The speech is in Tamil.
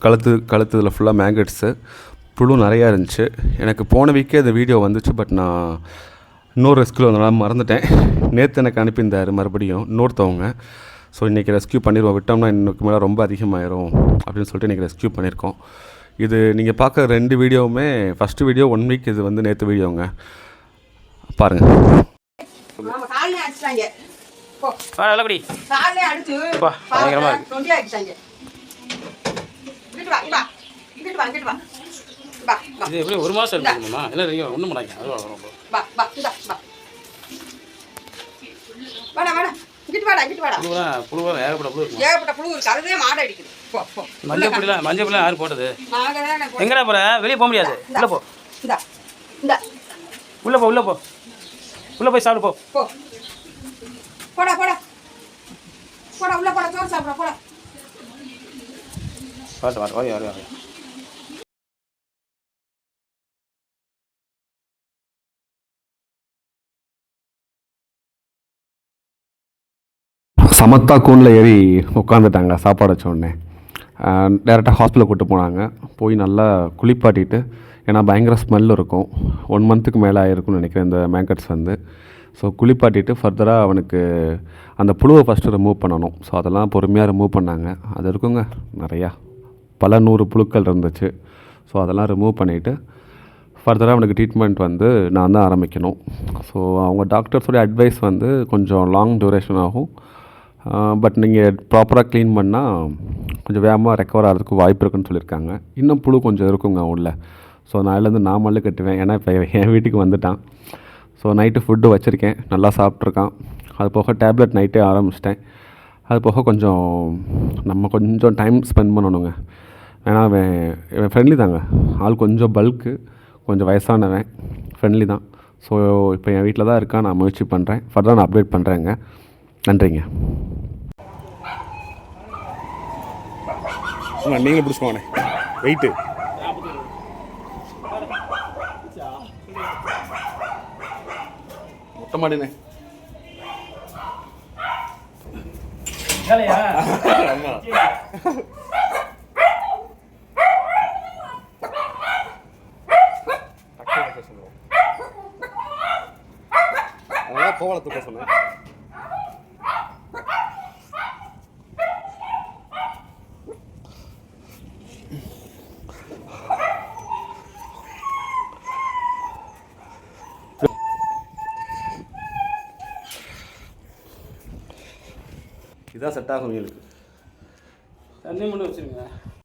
கழுத்துல ஃபுல்லாக மேங்கட்ஸு, புழு நிறையா இருந்துச்சு. எனக்கு போன வீக்கே இந்த வீடியோ வந்துச்சு. பட் நான் இன்னொரு ரெஸ்க்யூ வந்தனால மறந்துட்டேன். நேற்று எனக்கு அனுப்பியிருந்தார் மறுபடியும் இன்னொருத்தவங்க. ஸோ இன்றைக்கி ரெஸ்க்யூ பண்ணிடுவோம், விட்டோம்னா இன்னுக்கு மேலே ரொம்ப அதிகமாகிடும் அப்படின்னு சொல்லிட்டு இன்றைக்கி ரெஸ்க்யூ பண்ணியிருக்கோம். இது நீங்கள் பார்க்க 2 வீடியோவுமே ஃபஸ்ட்டு வீடியோ 1 வீக், இது வந்து நேற்று வீடியோங்க. பாருங்கள். இது எப்படி ஒரு மாதம் இருக்குமா? இல்லை நீங்கள் ஒன்றும் பண்ணாங்க. மஞ்சள் பொடிலாம் யாரும் போட்டது? எங்கடா போகிற? வெளியே போக முடியாது. உள்ளே போ, உள்ளே போ, உள்ளே போய் சாப்பிடு போ. போடா போடா போடா, உள்ள போடா, சோறு சாப்பிட போடா. வாட்டு சமத்தா கூண்டில் ஏறி உட்காந்துட்டாங்க. சாப்பாடு வச்ச உடனே டேரெக்டாக ஹாஸ்பிட்டலில் கூப்பிட்டு போனாங்க. போய் நல்லா குளிப்பாட்டிட்டு, ஏன்னா பயங்கர ஸ்மெல் இருக்கும். 1 மந்த்துக்கு மேலே ஆகிருக்குன்னு நினைக்கிறேன் இந்த மேங்கட்ஸ் வந்து. ஸோ குளிப்பாட்டிட்டு ஃபர்தராக அவனுக்கு அந்த புழுவை ஃபஸ்ட்டு ரிமூவ் பண்ணணும். ஸோ அதெல்லாம் பொறுமையாக ரிமூவ் பண்ணாங்க. அது இருக்குங்க நிறையா, பல 100 புழுக்கள் இருந்துச்சு. ஸோ அதெல்லாம் ரிமூவ் பண்ணிவிட்டு ஃபர்தராக அவனுக்கு ட்ரீட்மெண்ட் வந்து நான் தான் ஆரம்பிக்கணும். ஸோ அவங்க டாக்டர்ஸோடைய அட்வைஸ் வந்து கொஞ்சம் லாங் டியூரேஷன் ஆகும். பட் நீங்கள் ப்ராப்பராக க்ளீன் பண்ணால் கொஞ்சம் வேகமாக ரெக்கவர் ஆகிறதுக்கு வாய்ப்பு இருக்குன்னு சொல்லியிருக்காங்க. இன்னும் புழு கொஞ்சம் இருக்குங்க உள்ள. ஸோ நாளையிலேருந்து நான் மல்லு கட்டுவேன், ஏன்னா இப்போ என் வீட்டுக்கு வந்துட்டான். ஸோ நைட்டு ஃபுட்டு வச்சுருக்கேன், நல்லா சாப்பிட்ருக்கான். அது போக டேப்லெட் நைட்டே ஆரம்பிச்சிட்டேன். அது போக நம்ம கொஞ்சம் டைம் ஸ்பெண்ட் பண்ணணுங்க. ஏன்னா அவன் ஃப்ரெண்ட்லி தாங்க. ஆள் கொஞ்சம் பல்க்கு, கொஞ்சம் வயசானவன், ஃப்ரெண்ட்லி தான். ஸோ இப்போ என் வீட்டில் தான் இருக்கான். நான் முயற்சி பண்ணுறேன், ஃபர்தராக நான் அப்டேட் பண்ணுறேங்க. நன்றிங்க. நீங்களும் பிடிச்சிக்கோண்ணே, வெயிட்டு மொட்டை மாடினே. அதெல்லாம் கோவலை தூக்க சொன்னேன். இதான் செட் ஆகும் உங்களுக்கு. தண்ணி மட்டும் வச்சுருங்க.